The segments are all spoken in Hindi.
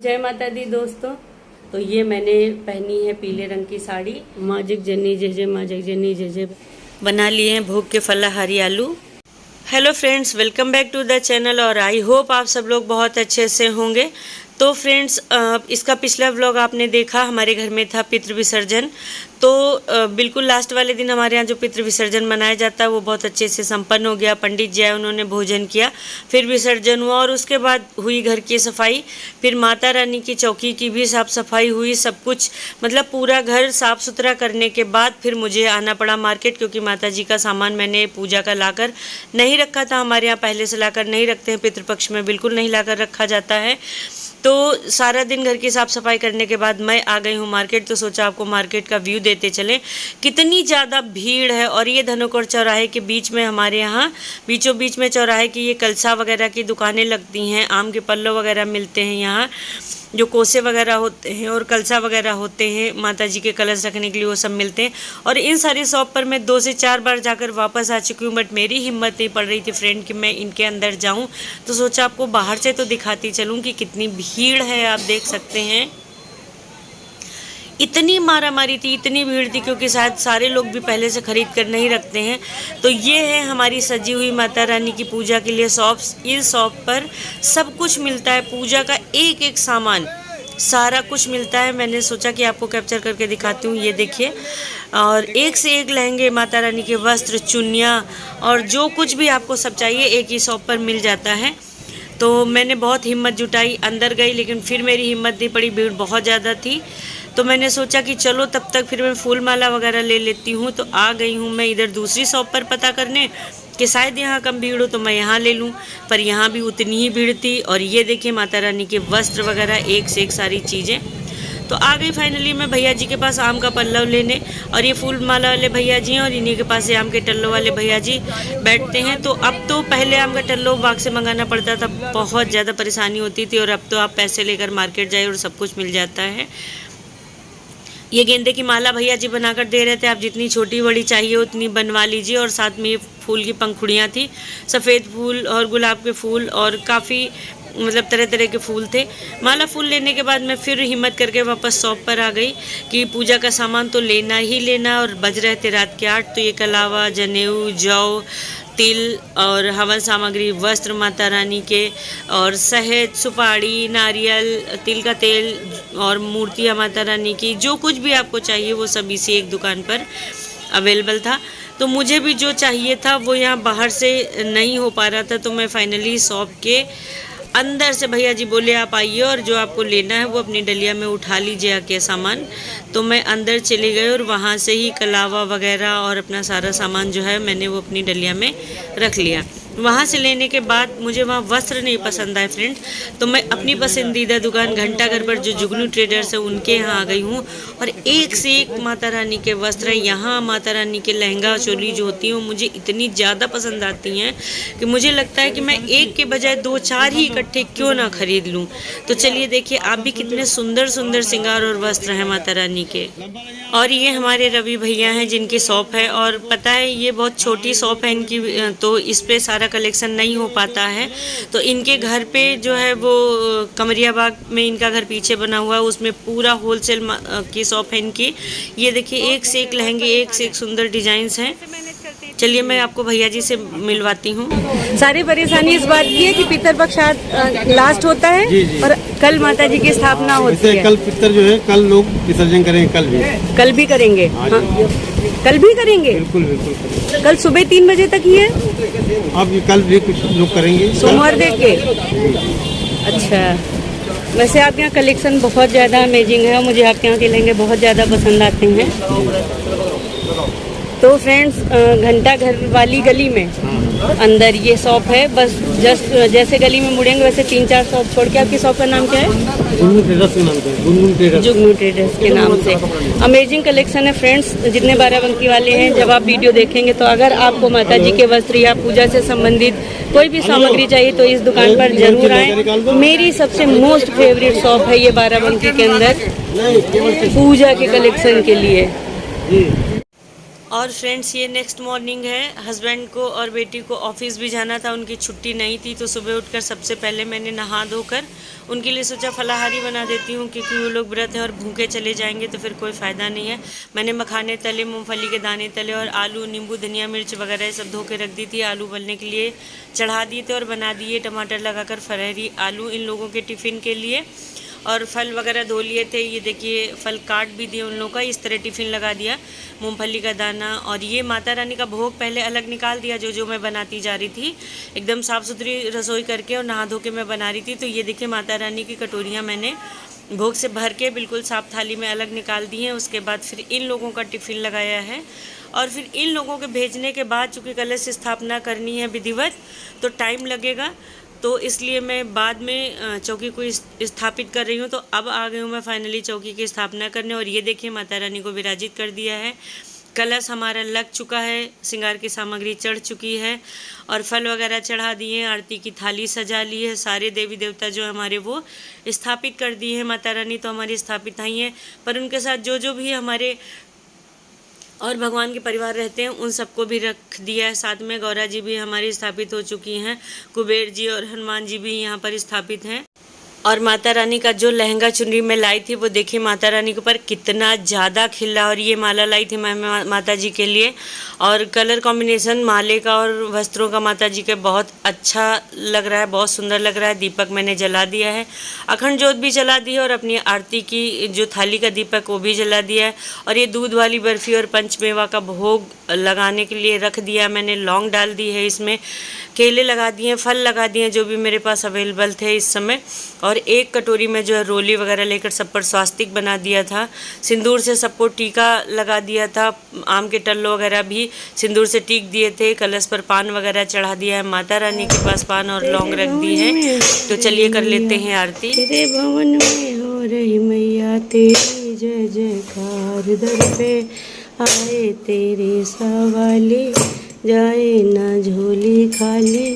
जय माता दी दोस्तों। तो ये मैंने पहनी है पीले रंग की साड़ी। माँ जग जननी जय जय, माँ जग जननी जय जय। बना लिए हैं भोग के फलाहारी आलू। Hello friends, welcome back to the channel और आई होप आप सब लोग बहुत अच्छे से होंगे। तो फ्रेंड्स, इसका पिछला व्लॉग आपने देखा, हमारे घर में था पितृ विसर्जन। तो बिल्कुल लास्ट वाले दिन हमारे यहाँ जो पितृ विसर्जन मनाया जाता है वो बहुत अच्छे से संपन्न हो गया। पंडित जी आए, उन्होंने भोजन किया, फिर विसर्जन हुआ और उसके बाद हुई घर की सफाई। फिर माता रानी की चौकी की भी साफ सफाई हुई, सब कुछ मतलब पूरा घर साफ सुथरा करने के बाद फिर मुझे आना पड़ा मार्केट, क्योंकि माता जी का सामान मैंने पूजा का लाकर नहीं रखा था। हमारे यहाँ पहले से लाकर नहीं रखते हैं, पितृपक्ष में बिल्कुल नहीं लाकर रखा जाता है। तो सारा दिन घर की साफ़ सफाई करने के बाद मैं आ गई हूँ मार्केट। तो सोचा आपको मार्केट का व्यू देते चलें, कितनी ज़्यादा भीड़ है। और ये धनोकोर चौराहे के बीच में, हमारे यहाँ बीचों बीच में चौराहे की ये कलसा वगैरह की दुकानें लगती हैं। आम के पल्लो वगैरह मिलते हैं यहाँ, जो कोसे वगैरह होते हैं और कलसा वगैरह होते हैं माता जी के कलश रखने के लिए, वो सब मिलते हैं। और इन सारी शॉप पर मैं 2 से 4 बार जाकर वापस आ चुकी हूँ, बट मेरी हिम्मत नहीं पड़ रही थी फ्रेंड कि मैं इनके अंदर जाऊँ। तो सोचा आपको बाहर से तो दिखाती चलूँ कि कितनी भीड़ है। आप देख सकते हैं, इतनी मारामारी थी, इतनी भीड़ थी, क्योंकि शायद सारे लोग भी पहले से ख़रीद कर नहीं रखते हैं। तो ये है हमारी सजी हुई माता रानी की पूजा के लिए शॉप्स। इस शॉप पर सब कुछ मिलता है, पूजा का एक एक सामान, सारा कुछ मिलता है। मैंने सोचा कि आपको कैप्चर करके दिखाती हूँ। ये देखिए, और एक से एक लहंगे, माता रानी के वस्त्र, चुन्नियाँ और जो कुछ भी आपको सब चाहिए एक ही शॉप पर मिल जाता है। तो मैंने बहुत हिम्मत जुटाई, अंदर गई, लेकिन फिर मेरी हिम्मत नहीं पड़ी, भीड़ बहुत ज़्यादा थी। तो मैंने सोचा कि चलो तब तक फिर मैं फूल माला वगैरह ले लेती हूँ। तो आ गई हूँ मैं इधर दूसरी शॉप पर पता करने कि शायद यहाँ कम भीड़ हो तो मैं यहाँ ले लूँ, पर यहाँ भी उतनी ही भीड़ थी। और ये देखिए माता रानी के वस्त्र वगैरह, एक से एक सारी चीज़ें। तो आ गई फाइनली मैं भैया जी के पास आम का पल्लव लेने। और ये फूल माला वाले भैया जी हैं और इन्हीं के पास ये आम के टल्लों वाले भैया जी बैठते हैं। तो अब तो पहले आम का टल्लो बाग से मंगाना पड़ता था, बहुत ज़्यादा परेशानी होती थी, और अब तो आप पैसे लेकर मार्केट जाए और सब कुछ मिल जाता है। ये गेंदे की माला भैया जी बनाकर दे रहे थे, आप जितनी छोटी बड़ी चाहिए उतनी बनवा लीजिए। और साथ में ये फूल की पंखुड़ियाँ थी, सफ़ेद फूल और गुलाब के फूल और काफ़ी मतलब तरह तरह के फूल थे। माला फूल लेने के बाद मैं फिर हिम्मत करके वापस शॉप पर आ गई कि पूजा का सामान तो लेना ही लेना। और बज रहे थे रात के 8। तो ये कलावा, जनेऊ, जौ, तिल और हवन सामग्री, वस्त्र माता रानी के, और शहद, सुपारी, नारियल, तिल का तेल और मूर्तियाँ माता रानी की, जो कुछ भी आपको चाहिए वो सब इसी एक दुकान पर अवेलेबल था। तो मुझे भी जो चाहिए था वो यहाँ बाहर से नहीं हो पा रहा था। तो मैं फाइनली शॉप के अंदर से, भैया जी बोले आप आइए और जो आपको लेना है वो अपनी डलिया में उठा लीजिए आके सामान। तो मैं अंदर चले गए और वहाँ से ही कलावा वगैरह और अपना सारा सामान जो है मैंने वो अपनी डलिया में रख लिया। वहाँ से लेने के बाद मुझे वहाँ वस्त्र नहीं पसंद आए फ्रेंड, तो मैं अपनी पसंदीदा दुकान घंटाघर पर जो जुगनू ट्रेडर्स है उनके यहाँ आ गई हूँ। और एक से एक माता रानी के वस्त्र हैं यहाँ। माता रानी के लहंगा चोली जो होती हैं वो मुझे इतनी ज़्यादा पसंद आती हैं कि मुझे लगता है कि मैं एक के बजाय 2-4 ही इकट्ठे क्यों ना खरीद लूँ। तो चलिए देखिए आप भी, कितने सुंदर सुंदर श्रृंगार और वस्त्र हैं माता रानी के। और ये हमारे रवि भैया हैं जिनकी शॉप है, और पता है ये बहुत छोटी शॉप है इनकी, तो इस पर सारा कलेक्शन नहीं हो पाता है। तो इनके घर पे जो है वो कमरिया बाग में इनका घर पीछे बना हुआ है, उसमें पूरा होलसेल की शॉप है इनकी। ये देखिए एक से एक लहंगे, एक से एक सुंदर डिजाइन्स हैं। चलिए मैं आपको भैया जी से मिलवाती हूँ। सारी परेशानी इस बात की है कि पितृपक्ष आज लास्ट होता है जी। और कल माता जी की स्थापना होती है। कल पितर जो है कल लोग विसर्जन करेंगे, कल भी करेंगे। हाँ। कल भी करेंगे, बिल्कुल बिल्कुल। कल सुबह 3 बजे तक ही है। अब ये कल भी कुछ लोग करेंगे, सोमवार देख के। अच्छा, वैसे आपके यहाँ कलेक्शन बहुत ज़्यादा अमेजिंग है और मुझे आपके यहाँ के लहंगे बहुत ज़्यादा पसंद आते हैं। तो फ्रेंड्स, घंटाघर वाली गली में अंदर ये शॉप है, बस जस्ट जैसे गली में मुड़ेंगे वैसे 3-4 शॉप छोड़ के। आपकी शॉप का नाम क्या है? जुगनू ट्रेडर्स के नाम से। जुगनू ट्रेडर्स के नाम से। अमेजिंग कलेक्शन है फ्रेंड्स, जितने बाराबंकी वाले हैं। जब आप वीडियो देखेंगे तो अगर आपको माता जी के वस्त्र या पूजा से संबंधित कोई भी सामग्री चाहिए तो इस दुकान पर जरूर आएँ। मेरी सबसे मोस्ट फेवरेट शॉप है ये बाराबंकी के अंदर पूजा के कलेक्शन के लिए। और फ्रेंड्स ये नेक्स्ट मॉर्निंग है। हस्बैंड को और बेटी को ऑफिस भी जाना था, उनकी छुट्टी नहीं थी, तो सुबह उठकर सबसे पहले मैंने नहा धोकर उनके लिए सोचा फलाहारी बना देती हूँ, क्योंकि वो लोग व्रत हैं और भूखे चले जाएंगे तो फिर कोई फ़ायदा नहीं है। मैंने मखाने तले, मूंगफली के दाने तले और आलू, नींबू, धनिया, मिर्च वगैरह ये सब धो के रख दी थी। आलू उबलने के लिए चढ़ा दिए थे और बना दिए टमाटर लगाकर फरहरी आलू इन लोगों के टिफ़िन के लिए। और फल वगैरह धो लिए थे, ये देखिए फल काट भी दिए उन लोगों का, इस तरह टिफ़िन लगा दिया, मूंगफली का दाना। और ये माता रानी का भोग पहले अलग निकाल दिया, जो मैं बनाती जा रही थी, एकदम साफ़ सुथरी रसोई करके और नहा धो के मैं बना रही थी। तो ये देखिए माता रानी की कटोरियाँ मैंने भोग से भर के बिल्कुल साफ थाली में अलग निकाल दी हैं। उसके बाद फिर इन लोगों का टिफ़िन लगाया है और फिर इन लोगों के भेजने के बाद चूँकि कलश स्थापना करनी है विधिवत, तो टाइम लगेगा, तो इसलिए मैं बाद में चौकी को स्थापित कर रही हूँ। तो अब आ गई हूँ मैं फाइनली चौकी की स्थापना करने। और ये देखिए माता रानी को विराजित कर दिया है, कलश हमारा लग चुका है, श्रृंगार की सामग्री चढ़ चुकी है और फल वगैरह चढ़ा दिए हैं, आरती की थाली सजा ली है, सारे देवी देवता जो हमारे वो स्थापित कर दिए हैं। माता रानी तो हमारी स्थापित ही हैं, पर उनके साथ जो भी हमारे और भगवान के परिवार रहते हैं उन सबको भी रख दिया है। साथ में गौरा जी भी हमारी स्थापित हो चुकी हैं, कुबेर जी और हनुमान जी भी यहाँ पर स्थापित हैं। और माता रानी का जो लहंगा चुनरी मैं लाई थी वो देखिए माता रानी के ऊपर कितना ज़्यादा खिला। और ये माला लाई थी मैं माता जी के लिए, और कलर कॉम्बिनेशन माले का और वस्त्रों का माता जी के बहुत अच्छा लग रहा है, बहुत सुंदर लग रहा है। दीपक मैंने जला दिया है, अखंड जोत भी जला दी है और अपनी आरती की जो थाली का दीपक वो भी जला दिया है। और ये दूध वाली बर्फ़ी और पंचमेवा का भोग लगाने के लिए रख दिया मैंने, लौंग डाल दी है, इसमें केले लगा दिए, फल लगा दिए जो भी मेरे पास अवेलेबल थे इस समय। और एक कटोरी में जो है रोली वगैरह लेकर सब पर स्वास्तिक बना दिया था, सिंदूर से सबको टीका लगा दिया था, आम के टल्लो वगैरह भी सिंदूर से टीक दिए थे, कलश पर पान वगैरह चढ़ा दिया है, माता रानी के पास पान और लौंग रख दी है। तो चलिए कर लेते हैं आरती। तेरे भवन में हो रही मैया तेरी जय जयकार, दर पे आए तेरे सवाली, जाए ना झोली खाली,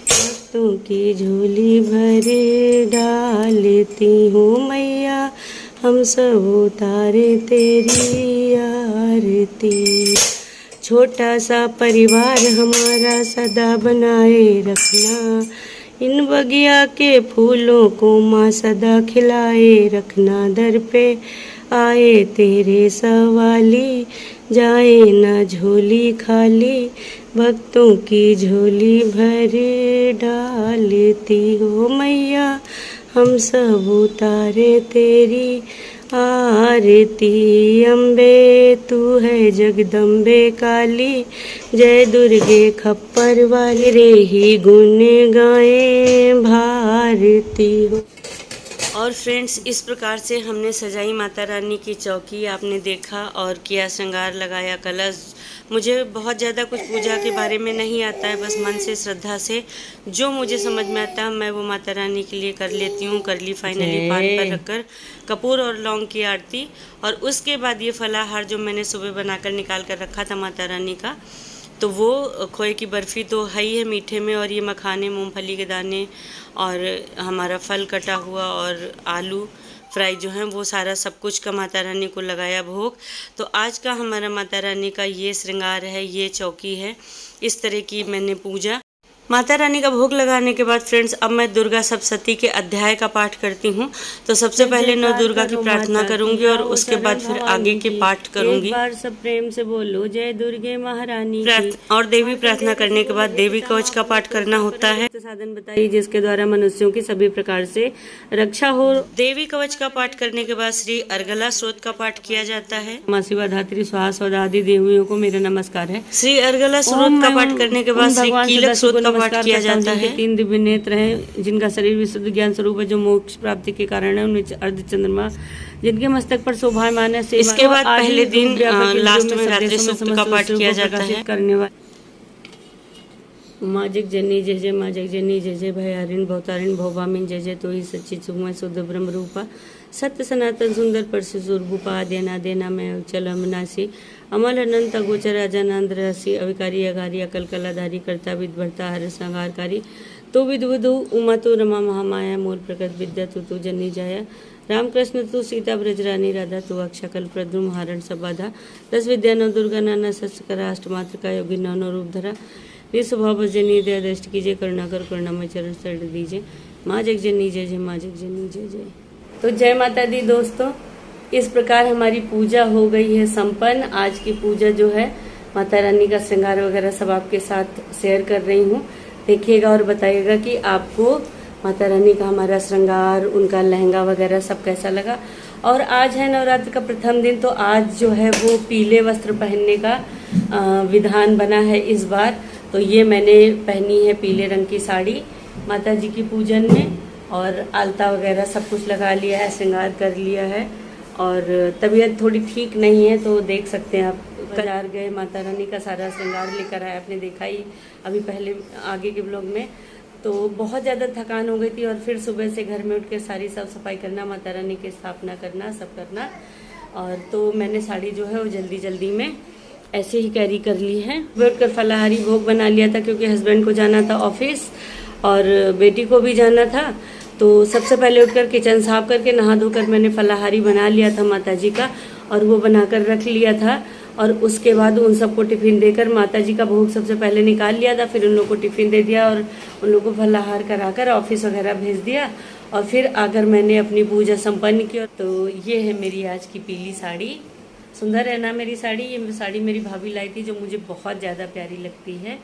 भक्तों की झोली भरे डालती हूँ मैया, हम सब उतारे तेरी आरती। छोटा सा परिवार हमारा सदा बनाए रखना, इन बगिया के फूलों को माँ सदा खिलाए रखना, दर पे आए तेरे सवाली, जाए ना झोली खाली, भक्तों की झोली भरे डालती हो मैया, हम सब उतारे तेरी आरती। अम्बे तू है जगदम्बे काली, जय दुर्गे खप्पर वाली, रे ही गुण गाए भारती हो। और फ्रेंड्स इस प्रकार से हमने सजाई माता रानी की चौकी, आपने देखा, और किया श्रृंगार, लगाया कलश। मुझे बहुत ज़्यादा कुछ पूजा के बारे में नहीं आता है, बस मन से श्रद्धा से जो मुझे समझ में आता है मैं वो माता रानी के लिए कर लेती हूँ। कर ली फाइनली पान पर रखकर कपूर और लौंग की आरती। और उसके बाद ये फलाहार जो मैंने सुबह बनाकर निकाल कर रखा था माता रानी का, तो वो खोए की बर्फ़ी तो है ही है मीठे में, और ये मखाने, मूंगफली के दाने और हमारा फल कटा हुआ और आलू फ्राई जो हैं वो सारा सब कुछ का माता रानी को लगाया भोग। तो आज का हमारा माता रानी का ये श्रृंगार है, ये चौकी है, इस तरह की मैंने पूजा। माता रानी का भोग लगाने के बाद फ्रेंड्स अब मैं दुर्गा सप्तशती के अध्याय का पाठ करती हूँ। तो सबसे पहले नौ दुर्गा की प्रार्थना करूंगी और उसके बाद फिर आगे के पाठ करूंगी। एक बार सब प्रेम से बोलो जय दुर्गे महारानी की। और देवी प्रार्थना करने के बाद देवी कवच का पाठ करना होता है। साधन बताइए जिसके द्वारा मनुष्यों की सभी प्रकार से रक्षा हो। देवी कवच का पाठ करने के बाद श्री अर्गला स्रोत का पाठ किया जाता है। माँ शिवा धात्री स्वाहा स्वदा आदि देवियों को मेरा नमस्कार है। श्री अर्गला स्रोत का पाठ करने के बाद श्री कीलक स्रोत का पाठ किया जाता है। तीन दिव्य नेत्र हैं, जिनका शरीर विशुद्ध ज्ञान स्वरूप है, जो मोक्ष प्राप्ति के कारण है, उनमें अर्ध चंद्रमा जिनके मस्तक पर शोभायमान है। इसके बाद पहले दिन लास्ट में रात्रि सूक्त का पाठ किया जाता है। करने वाले माँ जग जननी जय जय, माँ जग जननी जय जय, भयारिण भवतारिण भवभामिन जय जय, तो ही सच्ची सुमय शुद्ध ब्रह्म रूपा, सत्य सनातन सुंदर परशुर भूपा, देना देना में चल अमनासी, अमल अनंत गोचर अजनांद रहसी, अविकारी अघारी अकल कलाधारी, कर्ता विद भरता हर संहारकारी, तो विद बुधु उमा तो रमा महामाया, मूल प्रकृत विद्या तू जननी जाया, रामकृष्ण तू सीता ब्रजरानी राधा तू अक्षा कल्पद्रुम हारण सबाधा 10 विद्या नव दुर्गा नाना शस्त्र अष्टमात्र का योगी नौ रूप धरा स्वभाव जनी दया दृष्टि कीजिए करुणाकर करुणामय चरण शरण दीजिए माँ जगजनी जय जय माँ जगजनी जय जय। तो जय माता दी दोस्तों, इस प्रकार हमारी पूजा हो गई है संपन्न। आज की पूजा जो है माता रानी का श्रृंगार वगैरह सब आपके साथ शेयर कर रही हूँ। देखिएगा और बताइएगा कि आपको माता रानी का हमारा श्रृंगार, उनका लहंगा वगैरह सब कैसा लगा। और आज है नवरात्र का प्रथम दिन, तो आज जो है वो पीले वस्त्र पहनने का विधान बना है इस बार। तो ये मैंने पहनी है पीले रंग की साड़ी माता जी की पूजन में, और आलता वगैरह सब कुछ लगा लिया है, श्रृंगार कर लिया है। और तबीयत थोड़ी ठीक नहीं है तो देख सकते हैं आप, बाजार गए, माता रानी का सारा श्रृंगार लेकर आए, आपने देखा ही अभी पहले आगे के ब्लॉग में। तो बहुत ज़्यादा थकान हो गई थी, और फिर सुबह से घर में उठ के सारी साफ सफाई करना, माता रानी की स्थापना करना, सब करना। और तो मैंने साड़ी जो है वो जल्दी जल्दी में ऐसे ही कैरी कर ली है। बैठ कर फलाहारी भोग बना लिया था क्योंकि हस्बैंड को जाना था ऑफिस और बेटी को भी जाना था। तो सबसे पहले उठकर किचन साफ करके नहा धोकर मैंने फलाहारी बना लिया था माता जी का, और वो बनाकर रख लिया था। और उसके बाद उन सबको टिफिन देकर माता जी का भोग सबसे पहले निकाल लिया था, फिर उन लोगों को टिफिन दे दिया और उन लोगों को फलाहार कराकर ऑफिस वगैरह भेज दिया। और फिर आकर मैंने अपनी पूजा संपन्न की। तो ये है मेरी आज की पीली साड़ी। सुंदर है ना मेरी साड़ी। ये साड़ी मेरी भाभी लाई थी जो मुझे बहुत ज़्यादा प्यारी लगती है।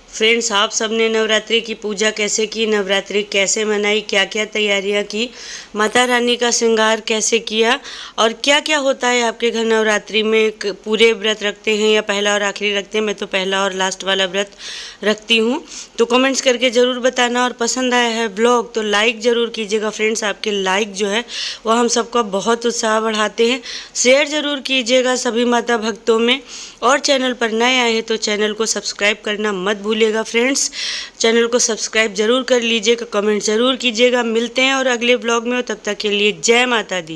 फ्रेंड्स, आप सबने नवरात्रि की पूजा कैसे की, नवरात्रि कैसे मनाई, क्या क्या तैयारियां की, माता रानी का श्रृंगार कैसे किया, और क्या क्या होता है आपके घर नवरात्रि में? पूरे व्रत रखते हैं या पहला और आखिरी रखते हैं? मैं तो पहला और लास्ट वाला व्रत रखती हूँ। तो कमेंट्स करके ज़रूर बताना। और पसंद आया है ब्लॉग तो लाइक ज़रूर कीजिएगा फ्रेंड्स। आपके लाइक जो है वो हम सबका बहुत उत्साह बढ़ाते हैं। शेयर ज़रूर कीजिएगा सभी माता भक्तों में। और चैनल पर नए आए हैं तो चैनल को सब्सक्राइब करना मत भूलिएगा फ्रेंड्स। चैनल को सब्सक्राइब जरूर कर लीजिएगा, कमेंट जरूर कीजिएगा। मिलते हैं और अगले ब्लॉग में, तब तक के लिए जय माता दी।